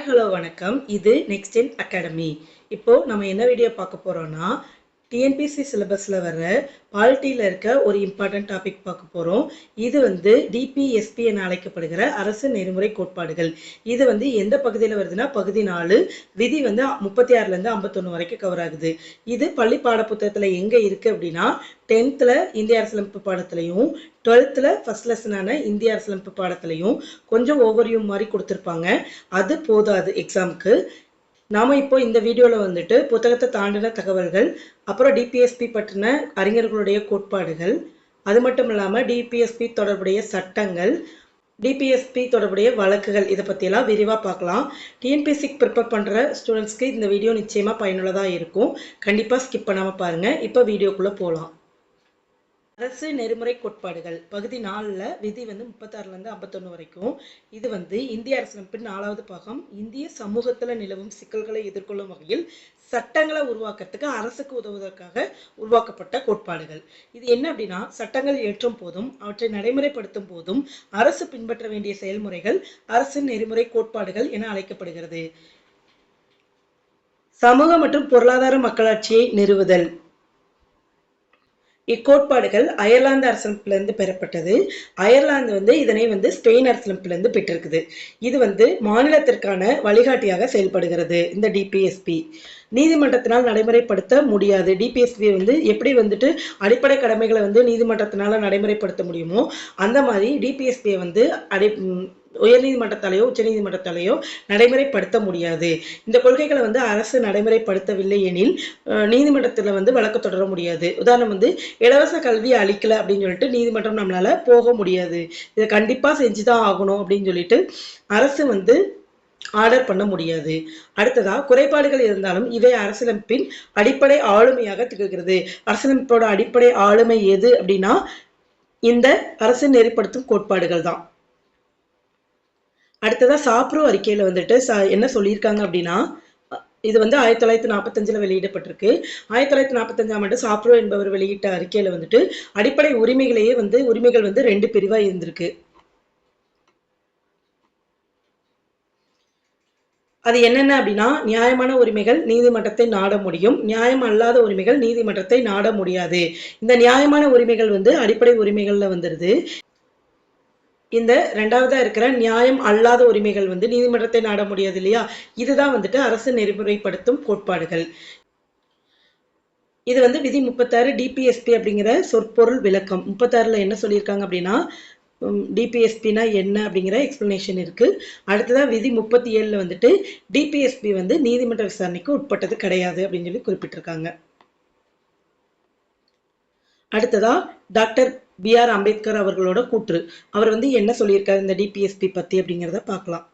Hello வணக்கம். இது next in academy. இப்போ நம்ம என்ன வீடியோ பார்க்க போறோம்னா, டிஎன்பிஎஸ்சி சிலபஸ்ல வர்ற பாலிட்டியில் இருக்க ஒரு இம்பார்ட்டன்ட் டாபிக் பார்க்க போறோம். இது வந்து டிபிஎஸ்பி என அழைக்கப்படுகிற அரசு நெறிமுறை கோட்பாடுகள். இது வந்து எந்த பகுதியில் வருதுன்னா பகுதி 4, விதி வந்து 36லேருந்து 51 வரைக்கும் கவர் ஆகுது. இது பள்ளி பாடப்புத்தகத்தில் எங்கே இருக்கு அப்படின்னா 10th இந்திய அரசியலமைப்பு பாடத்திலையும் 12th ஃபர்ஸ்ட் லெசனான இந்திய அரசியலமைப்பு பாடத்திலையும் கொஞ்சம் ஓவர்வியூ மாதிரி கொடுத்துருப்பாங்க. அது போதாது எக்ஸாமுக்கு. நாம இப்போ இந்த வீடியோவில் வந்துட்டு புத்தகத்தை தாண்டின தகவல்கள், அப்புறம் டிபிஎஸ்பி பற்றின அறிஞர்களுடைய கோட்பாடுகள், அது மட்டும் இல்லாமல் டிபிஎஸ்பி தொடர்புடைய சட்டங்கள், டிபிஎஸ்பி தொடர்புடைய வழக்குகள், இதை பற்றியெல்லாம் விரிவாக பார்க்கலாம். டிஎன்பிஎஸ்சிக்கு ப்ரிப்பேர் பண்ணுற ஸ்டூடெண்ட்ஸ்க்கு இந்த வீடியோ நிச்சயமாக பயனுள்ளதாக இருக்கும். கண்டிப்பாக ஸ்கிப் பண்ணாமல் பாருங்கள். இப்போ வீடியோக்குள்ளே போகலாம். அரசு நெறிமுறை கோட்பாடுகள் பகுதி 4ல் விதி வந்து 36லேருந்து 51 வரைக்கும். இது வந்து இந்திய அரசியலமைப்பின் 4வது பாகம். இந்திய சமூகத்தில் நிலவும் சிக்கல்களை எதிர்கொள்ளும் வகையில் சட்டங்களை உருவாக்குறதுக்கு அரசுக்கு உதவுவதற்காக உருவாக்கப்பட்ட கோட்பாடுகள். இது என்ன அப்படின்னா, சட்டங்கள் இயற்றும் போதும் அவற்றை நடைமுறைப்படுத்தும் போதும் அரசு பின்பற்ற வேண்டிய செயல்முறைகள் அரசு நெறிமுறை கோட்பாடுகள் என அழைக்கப்படுகிறது. சமூக மற்றும் பொருளாதார மக்களாட்சியை நிறுவுதல். இக்கோட்பாடுகள் அயர்லாந்து அரசமைப்பிலிருந்து பெறப்பட்டது. அயர்லாந்து வந்து இதனை வந்து ஸ்பெயின் அரசமைப்பிலிருந்து பெற்றிருக்குது. இது வந்து மாநிலத்திற்கான வழிகாட்டியாக செயல்படுகிறது. இந்த டிபிஎஸ்பி நீதிமன்றத்தினால் நடைமுறைப்படுத்த முடியாது. டிபிஎஸ்பி வந்து எப்படி வந்துட்டு அடிப்படை கடமைகளை வந்து நீதிமன்றத்தினால நடைமுறைப்படுத்த முடியுமோ அந்த மாதிரி டிபிஎஸ்பியை வந்து உயர்நீதிமன்றத்தாலேயோ உச்சநீதிமன்றத்தாலேயோ நடைமுறைப்படுத்த முடியாது. இந்த கொள்கைகளை வந்து அரசு நடைமுறைப்படுத்தவில்லை எனில் நீதிமன்றத்தில் வந்து வழக்கு தொடர முடியாது. உதாரணம் வந்து இலவச கல்வி அளிக்கல அப்படின்னு சொல்லிட்டு நீதிமன்றம் நம்மளால போக முடியாது. இதை கண்டிப்பா செஞ்சுதான் ஆகணும் அப்படின்னு சொல்லிட்டு அரசு வந்து ஆர்டர் பண்ண முடியாது. அடுத்ததா, குறைபாடுகள் இருந்தாலும் இவை அரசியலமைப்பின் அடிப்படை ஆளுமையாக திகழ்கிறது. அரசியலமைப்போட அடிப்படை ஆளுமை எது அப்படின்னா இந்த அரசு நெறிப்படுத்தும் கோட்பாடுகள் தான். அடுத்ததா, சாப்ரோ அறிக்கையில வந்துட்டு என்ன சொல்லியிருக்காங்க அப்படின்னா, இது வந்து 1945 வெளியிடப்பட்டிருக்கு. 1945ஆம் ஆண்டு சாப்ரோ என்பவர் வெளியிட்ட அறிக்கையில வந்துட்டு அடிப்படை உரிமைகள் வந்து 2 பிரிவா இருந்திருக்கு. அது என்னென்ன அப்படின்னா, நியாயமான உரிமைகள் நீதிமன்றத்தை நாட முடியும், நியாயம் அல்லாத உரிமைகள் நீதிமன்றத்தை நாட முடியாது. இந்த நியாயமான உரிமைகள் வந்து அடிப்படை உரிமைகள்ல வந்துருது. இந்த 2வதா இருக்கிற நியாயம் அல்லாத உரிமைகள் வந்து நீதிமன்றத்தை நாட முடியாது இல்லையா, இதுதான் வந்துட்டு அரசு நெறிமுறைப்படுத்தும் கோட்பாடுகள். இது வந்து விதி 36 டிபிஎஸ்பி அப்படிங்கிற சொற்பொருள் விளக்கம். 36ல என்ன சொல்லியிருக்காங்க அப்படின்னா, டிபிஎஸ்பினா என்ன அப்படிங்கிற எக்ஸ்பிளனேஷன் இருக்கு. அடுத்ததான் விதி 37ல வந்துட்டு டிபிஎஸ்பி வந்து நீதிமன்ற விசாரணைக்கு உட்பட்டது கிடையாது அப்படின்னு சொல்லி குறிப்பிட்டிருக்காங்க. அடுத்ததா, டாக்டர் B.R. அம்பேத்கர் அவர்களோட கூற்று. அவர் வந்து என்ன சொல்லியிருக்காரு இந்த டிபிஎஸ்பி பத்தி அப்படிங்கிறத பார்க்கலாம்.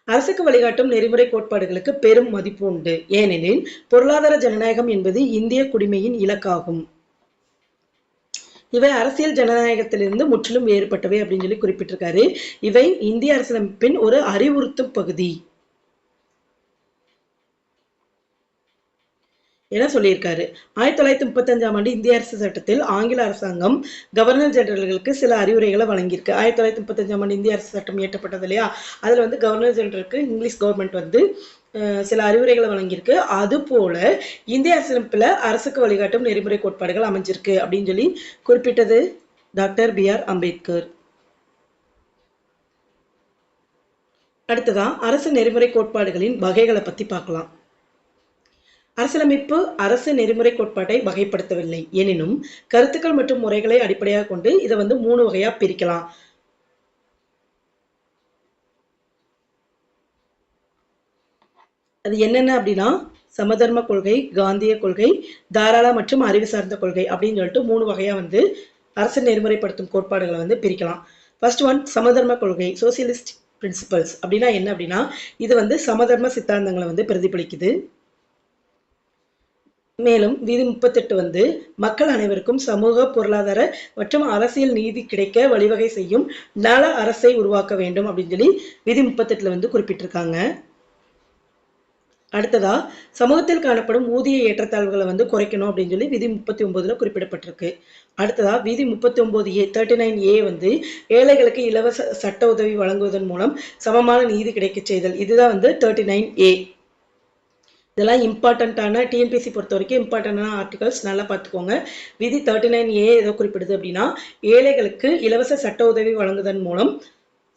அரசுக்கு வழிகாட்டும் நெறிமுறை கோட்பாடுகளுக்கு பெரும் மதிப்பு உண்டு. ஏனெனில் பொருளாதார ஜனநாயகம் என்பது இந்திய குடிமையின் இலக்காகும். இவை அரசியல் ஜனநாயகத்திலிருந்து முற்றிலும் வேறுபட்டவை அப்படின்னு சொல்லி குறிப்பிட்டிருக்காரு. இவை இந்திய அரசியலமைப்பின் ஒரு அறிவுறுத்தும் பகுதி என சொல்லியிருக்காரு. 1935ஆம் ஆண்டு இந்திய அரசு சட்டத்தில் ஆங்கில அரசாங்கம் கவர்னர் ஜெனரல்களுக்கு சில அறிவுரைகளை வழங்கியிருக்கு. 1935ஆம் ஆண்டு இந்திய அரசு சட்டம் இயற்றப்பட்டது இல்லையா, அதுல வந்து கவர்னர் ஜெனரலுக்கு இங்கிலீஷ் கவர்மெண்ட் வந்து சில அறிவுரைகளை வழங்கியிருக்கு. அது போல இந்திய அரசியலமைப்புல அரசுக்கு வழிகாட்டும் நெறிமுறை கோட்பாடுகள் அமைஞ்சிருக்கு அப்படின்னு சொல்லி குறிப்பிட்டது டாக்டர் B.R. அம்பேத்கர். அடுத்ததான், அரசு நெறிமுறை கோட்பாடுகளின் வகைகளை பத்தி பார்க்கலாம். அரசியலமைப்பு அரசு நெறிமுறை கோட்பாட்டை வகைப்படுத்தவில்லை. எனினும் கருத்துக்கள் மற்றும் முறைகளை அடிப்படையாக கொண்டு இதை வந்து 3 வகையா பிரிக்கலாம். அது என்னென்ன அப்படின்னா, சமதர்ம கொள்கை, காந்திய கொள்கை, தாராள மற்றும் அறிவு சார்ந்த கொள்கை அப்படின்னு சொல்லிட்டு 3 வகையா வந்து அரசு நெறிமுறைப்படுத்தும் கோட்பாடுகளை வந்து பிரிக்கலாம். ஃபர்ஸ்ட் ஒன், சமதர்ம கொள்கை, சோசியலிஸ்ட் பிரின்சிபல்ஸ். அப்படின்னா என்ன அப்படின்னா, இது வந்து சமதர்ம சித்தாந்தங்களை வந்து பிரதிபலிக்குது. மேலும் விதி 38 வந்து மக்கள் அனைவருக்கும் சமூக, பொருளாதார மற்றும் அரசியல் நீதி கிடைக்க வழிவகை செய்யும் நல அரசை உருவாக்க வேண்டும் அப்படின்னு சொல்லி விதி 38ல வந்து குறிப்பிட்டிருக்காங்க. அடுத்ததா சமூகத்தில் காணப்படும் ஊதிய ஏற்றத்தாழ்வுகளை வந்து குறைக்கணும் அப்படின்னு சொல்லி விதி 39ல குறிப்பிடப்பட்டிருக்கு. அடுத்ததா விதி 39A 39A வந்து ஏழைகளுக்கு இலவச சட்ட உதவி வழங்குவதன் மூலம் சமமான நீதி கிடைக்க செய்தல். இதுதான் வந்து 39A. இதெல்லாம் இம்பார்ட்டண்ட்டான டிஎன்பிசி பொறுத்த வரைக்கும் இம்பார்ட்டண்டான ஆர்டிகல்ஸ், நல்லா பார்த்துக்கோங்க. விதி 39A எதை குறிப்பிடுது அப்படின்னா, ஏழைகளுக்கு இலவச சட்ட உதவி வழங்குவதன் மூலம்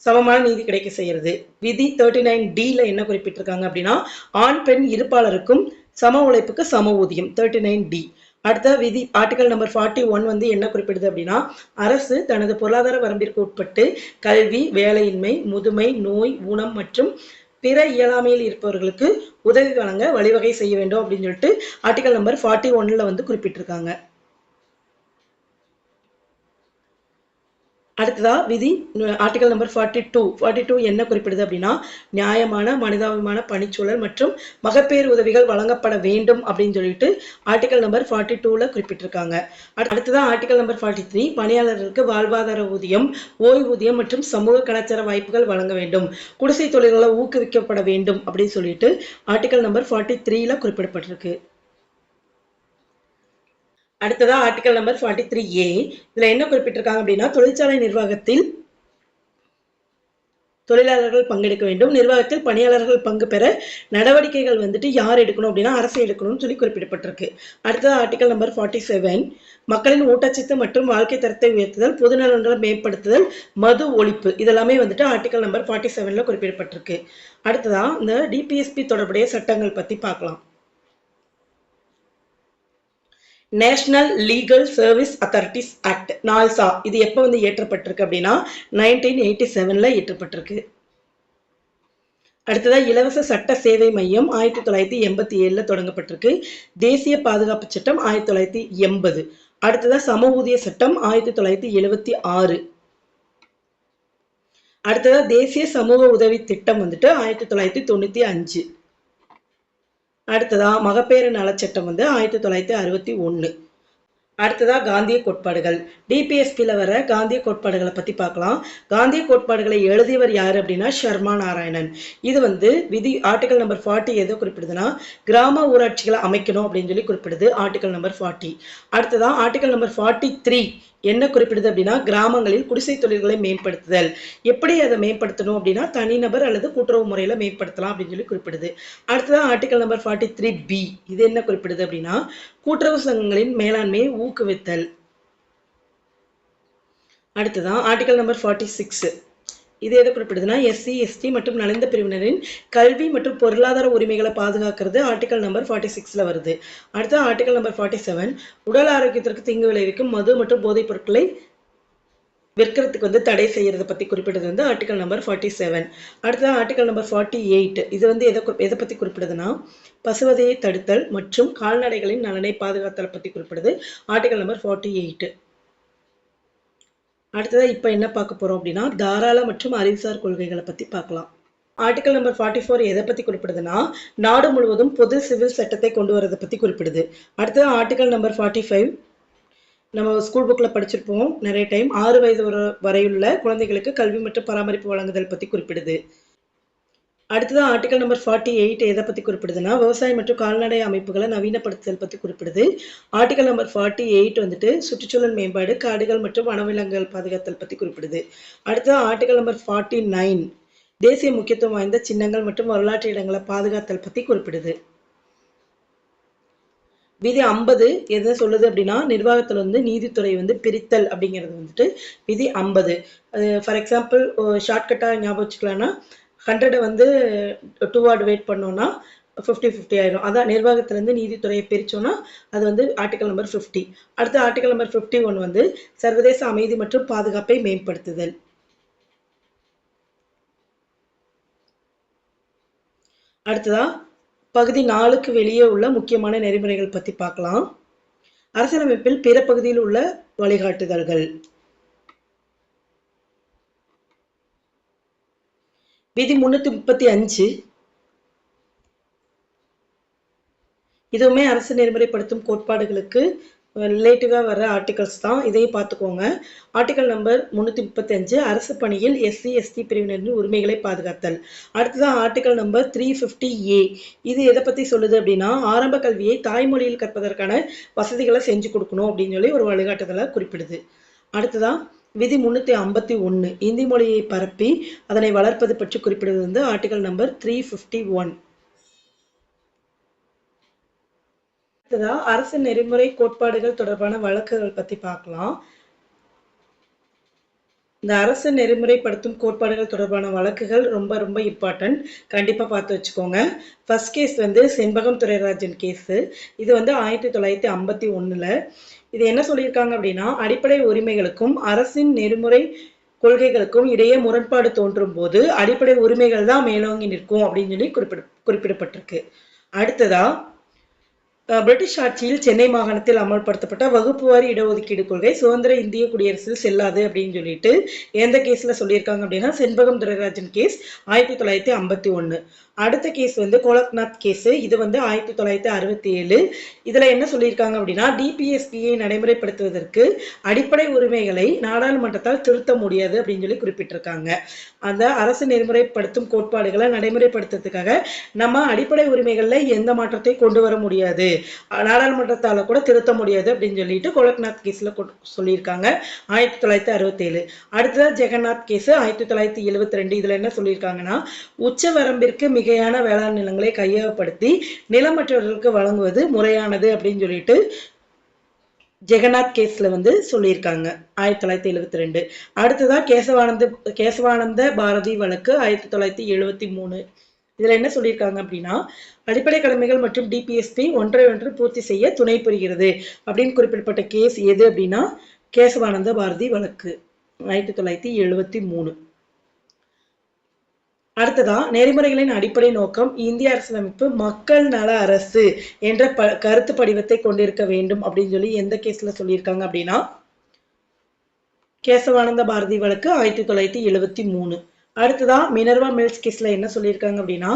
சமமான நீதி கிடைக்க செய்யறது. விதி 39Dல என்ன குறிப்பிட்டிருக்காங்க அப்படின்னா, ஆண் பெண் இருப்பாளருக்கும் சம உழைப்புக்கு சம ஊதியம். 39D. அடுத்த விதி ஆர்டிகல் நம்பர் 41 வந்து என்ன குறிப்பிடுது அப்படின்னா, அரசு தனது பொருளாதார வரம்பிற்கு உட்பட்டு கல்வி, வேலையின்மை, முதுமை, நோய், ஊனம் மற்றும் பிற இயலாமையில் இருப்பவர்களுக்கு உதவி வழங்க வழிவகை செய்ய வேண்டும் அப்படின்னு சொல்லிட்டு ஆர்டிகல் நம்பர் 41ல வந்து குறிப்பிட்டிருக்காங்க. அடுத்ததா விதி ஆர்டிகல் நம்பர் 42 என்ன குறிப்பிடுது அப்படின்னா, நியாயமான மனிதாபிமான பணிச்சூழல் மற்றும் மகப்பேறு உதவிகள் வழங்கப்பட வேண்டும் அப்படின்னு சொல்லிட்டு ஆர்டிகல் நம்பர் 42ல குறிப்பிட்டிருக்காங்க. அடுத்ததா ஆர்டிகல் நம்பர் 43 பணியாளர்களுக்கு வாழ்வாதார ஊதியம், ஓய்வூதியம் மற்றும் சமூக கலாச்சார வாய்ப்புகள் வழங்க வேண்டும், குடிசை தொழில்களை ஊக்குவிக்கப்பட வேண்டும் அப்படின்னு சொல்லிட்டு ஆர்டிகல் நம்பர் 43ல குறிப்பிடப்பட்டிருக்கு. அடுத்ததா ஆர்டிகல் நம்பர் 43A. இதுல என்ன குறிப்பிட்டிருக்காங்க அப்படின்னா, தொழிற்சாலை நிர்வாகத்தில் தொழிலாளர்கள் பங்கெடுக்க வேண்டும், நிர்வாகத்தில் பணியாளர்கள் பங்கு பெற நடவடிக்கைகள் வந்துட்டு யார் எடுக்கணும் அப்படின்னா அரசு எடுக்கணும்னு சொல்லி குறிப்பிடப்பட்டிருக்கு. அடுத்தது ஆர்டிகல் நம்பர் 47 மக்களின் ஊட்டச்சத்து மற்றும் வாழ்க்கை தரத்தை உயர்த்துதல், பொதுநலன்களை மேம்படுத்துதல், மது ஒழிப்பு, இதெல்லாமே வந்துட்டு ஆர்டிகல் நம்பர் 47ல குறிப்பிடப்பட்டிருக்கு. அடுத்ததா இந்த டிபிஎஸ்பி தொடர்புடைய சட்டங்கள் பத்தி பார்க்கலாம். National legal service authorities act, NALSA, இது எப்போ வந்து ஏற்றப்பட்டிருக்கு அப்படின்னா 1987ல ஏற்றப்பட்டிருக்கு. அடுத்ததா இலவச சட்ட சேவை மையம் 1987ல தொடங்கப்பட்டிருக்கு. தேசிய பாதுகாப்பு சட்டம் 1980. அடுத்ததா சம ஊதிய சட்டம் 1976. அடுத்ததா தேசிய சமூக உதவி திட்டம் வந்துட்டு 1995. அடுத்ததா மகப்பேறு நலச்சட்டம் வந்து 1961. அடுத்ததா காந்திய கோட்பாடுகள். டிபிஎஸ்பியில் வர காந்திய கோட்பாடுகளை பற்றி பார்க்கலாம். காந்திய கோட்பாடுகளை எழுதியவர் யார் அப்படின்னா சர்மா நாராயணன். இது வந்து விதி ஆர்டிகல் நம்பர் 40 எதை குறிப்பிடுதுன்னா, கிராம ஊராட்சிகளை அமைக்கணும் அப்படின்னு சொல்லி குறிப்பிடுது ஆர்டிகல் நம்பர் 40. அடுத்ததா ஆர்டிகல் நம்பர் 43 என்ன குறிப்பிடுது அப்படின்னா, கிராமங்களில் குடிசை தொழில்களை மேம்படுத்துதல். எப்படி அதை மேம்படுத்தணும் அப்படின்னா, தனிநபர் அல்லது கூட்டுறவு முறையில் மேம்படுத்தலாம் அப்படின்னு சொல்லி குறிப்பிடுது. அடுத்ததான் ஆர்டிகல் நம்பர் 43B. இது என்ன குறிப்பிடுது அப்படின்னா, கூட்டுறவு சங்கங்களின் மேலாண்மையை ஊக்குவித்தல். அடுத்ததான் ஆர்டிகல் நம்பர் 46. இது எதை குறிப்பிடுதுன்னா, எஸ்சி எஸ்டி மற்றும் நலிந்த பிரிவினரின் கல்வி மற்றும் பொருளாதார உரிமைகளை பாதுகாக்கிறது ஆர்டிகல் நம்பர் 46ல வருது. அடுத்த ஆர்டிகல் நம்பர் 47 உடல் ஆரோக்கியத்திற்கு தீங்கு விளைவிக்கும் மது மற்றும் போதைப் பொருட்களை விற்கிறதுக்கு வந்து தடை செய்யறதை பத்தி குறிப்பிடுறது வந்து ஆர்டிகல் நம்பர் 47. அடுத்த ஆர்டிகல் நம்பர் 48. இது வந்து எதை பத்தி குறிப்பிடுதுன்னா, பசுவதையை தடுத்தல் மற்றும் கால்நடைகளின் நலனை பாதுகாத்தலை பத்தி குறிப்பிடுது ஆர்டிகல் நம்பர் 48. அடுத்ததா இப்ப என்ன பார்க்க போறோம் அப்படின்னா, தாராள மற்றும் அறிவுசார் கொள்கைகளை பத்தி பார்க்கலாம். ஆர்டிகல் நம்பர் 44 எதை பத்தி குறிப்பிடுதுன்னா, நாடு முழுவதும் பொது சிவில் சட்டத்தை கொண்டு வரதை பத்தி குறிப்பிடுது. அடுத்தது ஆர்டிகல் நம்பர் 45 நம்ம ஸ்கூல் புக்ல படிச்சிருப்போம் நிறைய டைம். 6 வயது வரையுள்ள குழந்தைகளுக்கு கல்வி மற்றும் பராமரிப்பு வழங்குதல் பத்தி குறிப்பிடுது. அடுத்ததான் ஆர்டிகல் நம்பர் 48 எதை பத்தி குறிப்பிடுதுன்னா, விவசாயம் மற்றும் கால்நடை அமைப்புகளை நவீனப்படுத்துதல் பத்தி குறிப்பிடுது. ஆர்டிகல் நம்பர் 48 வந்துட்டு சுற்றுச்சூழல் மேம்பாடு, காடுகள் மற்றும் வனவிலங்குகள் பாதுகாத்தல் பத்தி குறிப்பிடுது. அடுத்தது ஆர்டிகல் நம்பர் 49 தேசிய முக்கியத்துவம் வாய்ந்த சின்னங்கள் மற்றும் வரலாற்று இடங்களை பாதுகாத்தல் பத்தி குறிப்பிடுது. விதி 50 எதை சொல்லுது அப்படின்னா, நிர்வாகத்துல வந்து நீதித்துறை வந்து பிரித்தல் அப்படிங்கிறது வந்துட்டு விதி 50. ஃபார் எக்ஸாம்பிள் ஷார்ட்கட்டா ஞாபகம் வச்சுக்கலாம்னா, 100 வந்து 2 டிவைட் பண்ணோம்னா 50-50 ஆயிரும். அதான் நிர்வாகத்துல இருந்து நீதித்துறையை பிரிச்சோம்னா அது வந்து ஆர்டிகல் நம்பர் 50. அடுத்து ஆர்டிகல் நம்பர் 51 வந்து சர்வதேச அமைதி மற்றும் பாதுகாப்பை மேம்படுத்துதல். அடுத்ததா பகுதி 4க்கு வெளியே உள்ள முக்கியமான நெறிமுறைகள் பத்தி பார்க்கலாம். அரசியலமைப்பில் பிற பகுதியில் உள்ள வழிகாட்டுதல்கள். விதி 335 இதுவுமே அரசு நெறிமுறைப்படுத்தும் கோட்பாடுகளுக்கு ரிலேட்டிவாக வர ஆர்டிகல்ஸ் தான், இதையும் பார்த்துக்கோங்க. ஆர்டிகல் நம்பர் 335 அரசு பணியில் எஸ்சி எஸ்டி பிரிவினரின் உரிமைகளை பாதுகாத்தல். அடுத்ததான் ஆர்டிகல் நம்பர் 350A. இது எதை பற்றி சொல்லுது அப்படின்னா, ஆரம்ப கல்வியை தாய்மொழியில் கற்பதற்கான வசதிகளை செஞ்சு கொடுக்கணும் அப்படின்னு சொல்லி ஒரு வழிகாட்டுதலை குறிப்பிடுது. அடுத்ததான் விதி 351 இந்தி மொழியை பரப்பி அதனை வளர்ப்பது பற்றி குறிப்பிடுவது வந்து ஆர்டிகல் நம்பர் 351. அடுத்ததா அரசு நெறிமுறை கோட்பாடுகள் தொடர்பான வழக்குகள் பத்தி பார்க்கலாம். இந்த அரசு நெறிமுறைப்படுத்தும் கோட்பாடுகள் தொடர்பான வழக்குகள் ரொம்ப ரொம்ப இம்பார்ட்டன்ட், கண்டிப்பா பார்த்து வச்சுக்கோங்க. ஃபர்ஸ்ட் கேஸ் வந்து செண்பகம் துரைராஜன் கேஸ். இது வந்து 1951ல. இது என்ன சொல்லியிருக்காங்க அப்படின்னா, அடிப்படை உரிமைகளுக்கும் அரசின் நெறிமுறை கொள்கைகளுக்கும் இடையே முரண்பாடு தோன்றும் போது அடிப்படை உரிமைகள் தான் மேலோங்கி நிற்கும் அப்படின்னு சொல்லி குறிப்பிடப்பட்டிருக்கு. அடுத்ததா பிரிட்டிஷ் ஆட்சியில் சென்னை மாகாணத்தில் அமல்படுத்தப்பட்ட வகுப்புவாரி இடஒதுக்கீடு கொள்கை சுதந்திர இந்திய குடியரசில் செல்லாது அப்படின்னு சொல்லிட்டு எந்த கேஸ்ல சொல்லியிருக்காங்க அப்படின்னா, செண்பகம் துரைராஜன் கேஸ் 1951. அடுத்த கேஸ் வந்து கோலக்நாத் கேஸ். இது வந்து 1967. இதுல என்ன சொல்லியிருக்காங்க அப்படின்னா, டிபிஎஸ்பியை நடைமுறைப்படுத்துவதற்கு அடிப்படை உரிமைகளை நாடாளுமன்றத்தால் திருத்த முடியாது அப்படின்னு சொல்லி குறிப்பிட்டிருக்காங்க. அந்த அரசு நெறிமுறைப்படுத்தும் கோட்பாடுகளை நடைமுறைப்படுத்துறதுக்காக நம்ம அடிப்படை உரிமைகள்ல எந்த மாற்றத்தை கொண்டு வர முடியாது, நாடாளுமன்றத்தால கூட திருத்த முடியாது அப்படின்னு சொல்லிட்டு கோலக்நாத் கேஸ்ல சொல்லியிருக்காங்க 1967. அடுத்ததா ஜெகநாத் கேஸ் 1972. இதுல என்ன சொல்லியிருக்காங்கன்னா, உச்ச வரம்பிற்கு மிகையான வேளாண் நிலங்களை கையகப்படுத்தி நிலமற்றவர்களுக்கு வழங்குவது முறையானது அப்படின்னு சொல்லிட்டு ஜெகநாத் கேஸ்ல வந்து சொல்லியிருக்காங்க 1972. அடுத்ததா கேசவானந்த பாரதி வழக்கு 1973. இதுல என்ன சொல்லியிருக்காங்க அப்படின்னா, அடிப்படை கடமைகள் மற்றும் டிபிஎஸ்பி ஒன்றை ஒன்று பூர்த்தி செய்ய துணை புரிகிறது அப்படின்னு குறிப்பிடப்பட்ட கேஸ் எது அப்படின்னா, கேசவானந்த பாரதி வழக்கு 1973. அடுத்ததா நெறிமுறைகளின் அடிப்படை நோக்கம் இந்திய அரசியலமைப்பு மக்கள் நல அரசு என்ற கருத்து படிவத்தை கொண்டிருக்க வேண்டும் அப்படின்னு சொல்லி எந்த கேஸ்ல சொல்லியிருக்காங்க அப்படின்னா, கேசவானந்த பாரதி வழக்கு 1973. அடுத்ததா மினர்வா மில்ஸ் கேஸ்ல என்ன சொல்லியிருக்காங்க அப்படின்னா,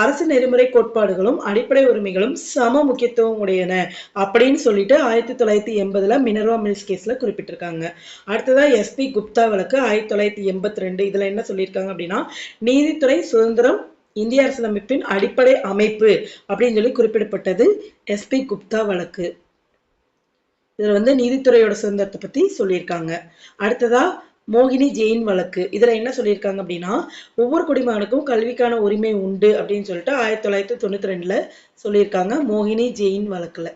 அரசு நெறிமுறை கோட்பாடுகளும் அடிப்படை உரிமைகளும் சம முக்கியத்துவம் உடையன அப்படின்னு சொல்லிட்டு 1980ல மினர்வா மில்ஸ் கேஸ்ல குறிப்பிட்டிருக்காங்க. அடுத்ததா எஸ்பி குப்தா வழக்கு 1982. இதுல என்ன சொல்லியிருக்காங்க அப்படின்னா, நீதித்துறை சுதந்திரம் இந்திய அரசியலமைப்பின் அடிப்படை அமைப்பு அப்படின்னு சொல்லி குறிப்பிடப்பட்டது எஸ்பி குப்தா வழக்கு. இதுல வந்து நீதித்துறையோட சுதந்திரத்தை பத்தி சொல்லியிருக்காங்க. அடுத்ததா மோகினி ஜெயின் வழக்கு. இதுல என்ன சொல்லியிருக்காங்க அப்படின்னா, ஒவ்வொரு குடிமகனுக்கும் கல்விக்கான உரிமை உண்டு அப்படின்னு சொல்லிட்டு 1992ல சொல்லியிருக்காங்க மோகினி ஜெயின் வழக்குல.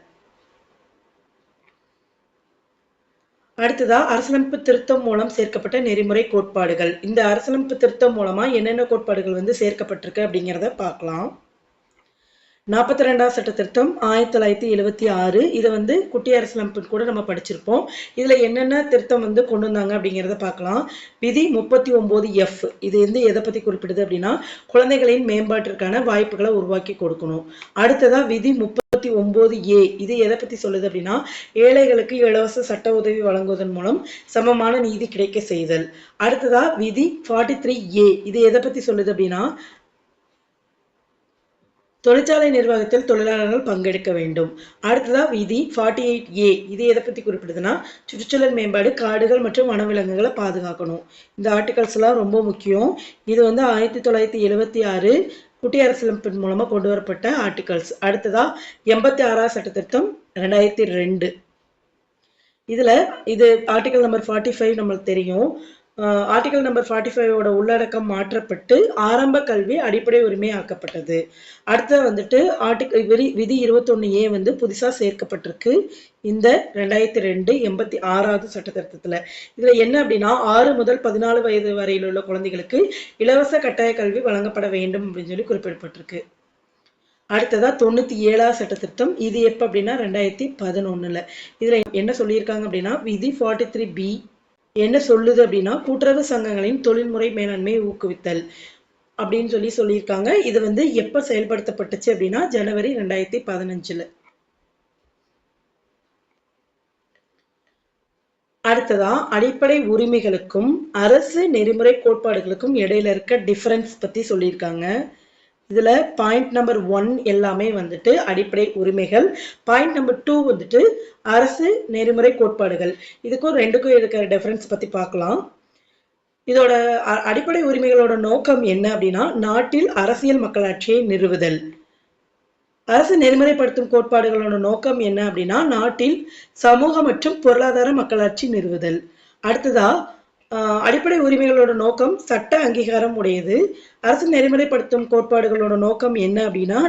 அடுத்ததா அரசியலமைப்பு திருத்தம் மூலம் சேர்க்கப்பட்ட நெறிமுறை கோட்பாடுகள். இந்த அரசியலமைப்பு திருத்தம் மூலமா என்னென்ன கோட்பாடுகள் வந்து சேர்க்கப்பட்டிருக்கு அப்படிங்கிறத பார்க்கலாம். 42வது சட்ட திருத்தம் 1976. இதை வந்து குட்டி அரசியலமைப்பு கூட நம்ம படிச்சிருப்போம். இதுல என்னென்ன திருத்தம் வந்து கொண்டு வந்தாங்க அப்படிங்கிறத பார்க்கலாம். விதி 39F. இது வந்து எதை பத்தி குறிப்பிடுது அப்படின்னா, குழந்தைகளின் மேம்பாட்டிற்கான வாய்ப்புகளை உருவாக்கி கொடுக்கணும். அடுத்ததா விதி 39A. இது எதை பத்தி சொல்லுது அப்படின்னா, ஏழைகளுக்கு இலவச சட்ட உதவி வழங்குவதன் மூலம் சமமான நீதி கிடைக்க செய்தல். அடுத்ததா விதி 43A. இது எதை பத்தி சொல்லுது அப்படின்னா, தொழிற்சாலை நிர்வாகத்தில் தொழிலாளர்கள் பங்கெடுக்க வேண்டும். அடுத்ததா விதி 48A. இது எதை பத்தி குறிப்பிடுதுன்னா, சுற்றுச்சூழல் மேம்பாடு, காடுகள் மற்றும் வனவிலங்குகளை பாதுகாக்கணும். இந்த ஆர்டிகல்ஸ் எல்லாம் ரொம்ப முக்கியம். இது வந்து 1976 குட்டி அரசியலமைப்பின் மூலமா கொண்டு வரப்பட்ட ஆர்டிகல்ஸ். அடுத்ததா 86வது சட்ட திருத்தம் 2002. இது ஆர்டிகல் நம்பர் 45 நம்மளுக்கு தெரியும். ஆர்டிகல் நம்பர் 45ஓட உள்ளடக்கம் மாற்றப்பட்டு ஆரம்ப கல்வி அடிப்படை உரிமை ஆக்கப்பட்டது. அடுத்து வந்துட்டு விதி 21A வந்து புதுசா சேர்க்கப்பட்டிருக்கு இந்த 2002 86வது சட்ட திருத்தத்துல. இதுல என்ன அப்படின்னா, 6 முதல் 14 வயது வரையில் உள்ள குழந்தைகளுக்கு இலவச கட்டாய கல்வி வழங்கப்பட வேண்டும் அப்படின்னு சொல்லி குறிப்பிடப்பட்டிருக்கு. அடுத்ததா 97வது சட்ட திருத்தம். இது எப்ப அப்படின்னா 2011ல. இதுல என்ன சொல்லியிருக்காங்க அப்படின்னா, விதி 43B என்ன சொல்லுது அப்படின்னா, கூட்டுறவு சங்கங்களின் தொழில்முறை மேலாண்மையை ஊக்குவித்தல் அப்படின்னு சொல்லியிருக்காங்க. இது வந்து எப்ப செயல்படுத்தப்பட்டுச்சு அப்படின்னா, ஜனவரி 2015ல. அடுத்ததா அடிப்படை உரிமைகளுக்கும் அரசு நெறிமுறை கோட்பாடுகளுக்கும் இடையில இருக்க டிஃபரன்ஸ் பத்தி சொல்லியிருக்காங்க. இதுல பாயிண்ட் நம்பர் 1 எல்லாமே வந்துட்டு அடிப்படை உரிமைகள், பாயிண்ட் நம்பர் 2 வந்துட்டு அரசு நெறிமுறை கோட்பாடுகள். இதுக்கும் ரெண்டுக்கும் இருக்கிற டிஃபரன்ஸ் பத்தி பார்க்கலாம். இதோட அடிப்படை உரிமைகளோட நோக்கம் என்ன அப்படின்னா, நாட்டில் அரசியல் மக்களாட்சியை நிறுவுதல். அரசு நெறிமுறைப்படுத்தும் கோட்பாடுகளோட நோக்கம் என்ன அப்படின்னா, நாட்டில் சமூக மற்றும் பொருளாதார மக்களாட்சி நிறுவுதல். அடுத்ததா அடிப்படை உரிமைகளோட நோக்கம் சட்ட அங்கீகாரம் உடையது. அரசு நெறிமுறைப்படுத்தும் கோட்பாடுகளோட நோக்கம் என்ன அப்படின்னா,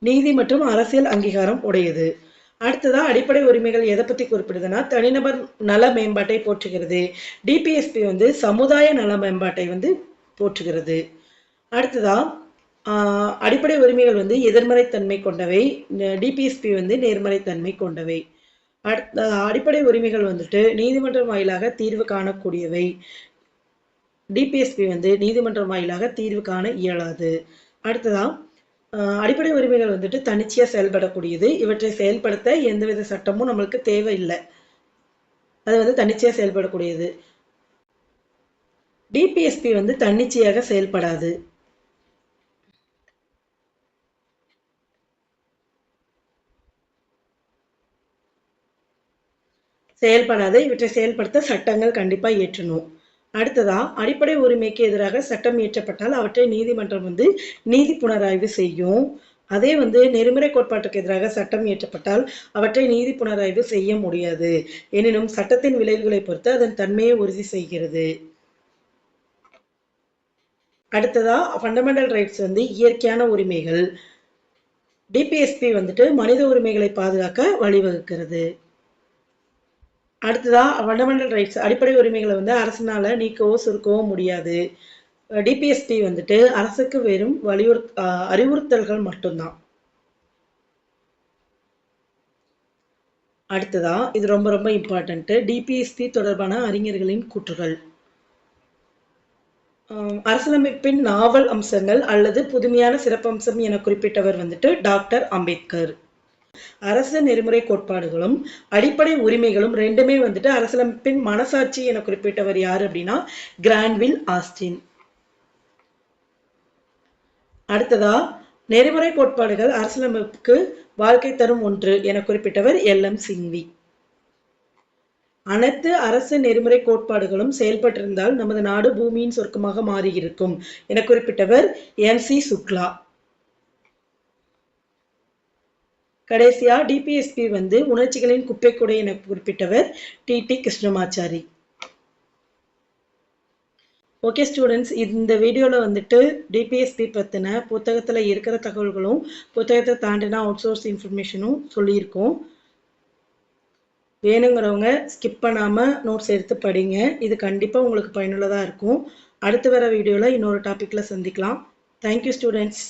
நீதி மற்றும் அரசியல் அங்கீகாரம் உடையது. அடுத்ததா அடிப்படை உரிமைகள் எதை பத்தி குறிப்பிடுதுன்னா, தனிநபர் நல மேம்பாட்டை போற்றுகிறது. டிபிஎஸ்பி வந்து சமுதாய நல மேம்பாட்டை வந்து போற்றுகிறது. அடுத்ததா அடிப்படை உரிமைகள் வந்து எதிர்மறைத்தன்மை கொண்டவை, டிபிஎஸ்பி வந்து நேர்மறைத்தன்மை கொண்டவை. அடிப்படை உரிமைகள் வந்துட்டு நீதிமன்றம் வாயிலாக தீர்வு காணக்கூடியவை. டிபிஎஸ்பி வந்து நீதிமன்றம் வாயிலாக தீர்வு காண இயலாது. அடுத்ததா அடிப்படை உரிமைகள் வந்துட்டு தன்னிச்சையா செயல்படக்கூடியது. இவற்றை செயல்படுத்த எந்தவித சட்டமும் நம்மளுக்கு தேவையில்லை. அது வந்து தன்னிச்சையா செயல்படக்கூடியது. டிபிஎஸ்பி வந்து தன்னிச்சையாக செயல்படாது. இவற்றை செயல்படுத்த சட்டங்கள் கண்டிப்பா இயற்றணும். அடுத்ததா அடிப்படை உரிமைக்கு எதிராக சட்டம் இயற்றப்பட்டால் அவற்றை நீதிமன்றம் வந்து நீதி புனராய்வு செய்யும். அதே வந்து நெறிமுறை கோட்பாட்டுக்கு எதிராக சட்டம் இயற்றப்பட்டால் அவற்றை நீதி புனராய்வு செய்ய முடியாது. எனினும் சட்டத்தின் விளைவுகளை பொறுத்து அதன் தன்மையை உறுதி செய்கிறது. அடுத்ததா ஃபண்டமெண்டல் ரைட்ஸ் வந்து இயற்கையான உரிமைகள். டிபிஎஸ்பி வந்துட்டு மனித உரிமைகளை பாதுகாக்க வழிவகுக்கிறது. அடுத்ததா ஃபண்டமெண்டல் ரைட்ஸ் அடிப்படை உரிமைகளை வந்து அரசினால நீக்கவோ சுருக்கவோ முடியாது. டிபிஎஸ்பி வந்துட்டு அரசுக்கு வெறும் அறிவுறுத்தல்கள் மட்டும்தான். அடுத்ததா இது ரொம்ப ரொம்ப இம்பார்ட்டன்ட், டிபிஎஸ்பி தொடர்பான அறிஞர்களின் கூற்றுகள். அரசியலமைப்பின் நாவல் அம்சங்கள் அல்லது புதுமையான சிறப்பம்சம் என குறிப்பிட்டவர் வந்துட்டு டாக்டர் அம்பேத்கர். அரசு நெறிமுறை கோட்பாடுகளும் அடிப்படை உரிமைகளும் ரெண்டுமே வந்துட்டு அரசியலமைப்பின் மனசாட்சி என குறிப்பிட்டவர் யாரு அப்படின்னா கிரான்வில் ஆஸ்டின். அடுத்ததா நெறிமுறை கோட்பாடுகள் அரசியலமைப்புக்கு வாழ்க்கை தரும் ஒன்று என குறிப்பிட்டவர் எல்.எம். சிங்வி. அனைத்து அரசு நெறிமுறை கோட்பாடுகளும் செயல்பட்டிருந்தால் நமது நாடு பூமியின் சொர்க்கமாக மாறியிருக்கும் என குறிப்பிட்டவர் எம்.சி. சுக்லா. கடைசியா டிபிஎஸ்பி வந்து உணர்ச்சிகளின் குப்பைக்கூடை என குறிப்பிட்டவர் டி.டி. கிருஷ்ணமாச்சாரி. ஓகே ஸ்டூடெண்ட்ஸ், இந்த வீடியோவில் வந்துட்டு டிபிஎஸ்பி பற்றின புத்தகத்தில் இருக்கிற தகவல்களும் புத்தகத்தை தாண்டினா அவுட் சோர்ஸ் இன்ஃபர்மேஷனும் சொல்லியிருக்கோம். வேணுங்கிறவங்க ஸ்கிப் பண்ணாமல் நோட்ஸ் எடுத்து படிங்க. இது கண்டிப்பாக உங்களுக்கு பயனுள்ளதாக இருக்கும். அடுத்து வர வீடியோவில் இன்னொரு டாப்பிக்கில் சந்திக்கலாம். Thank you students.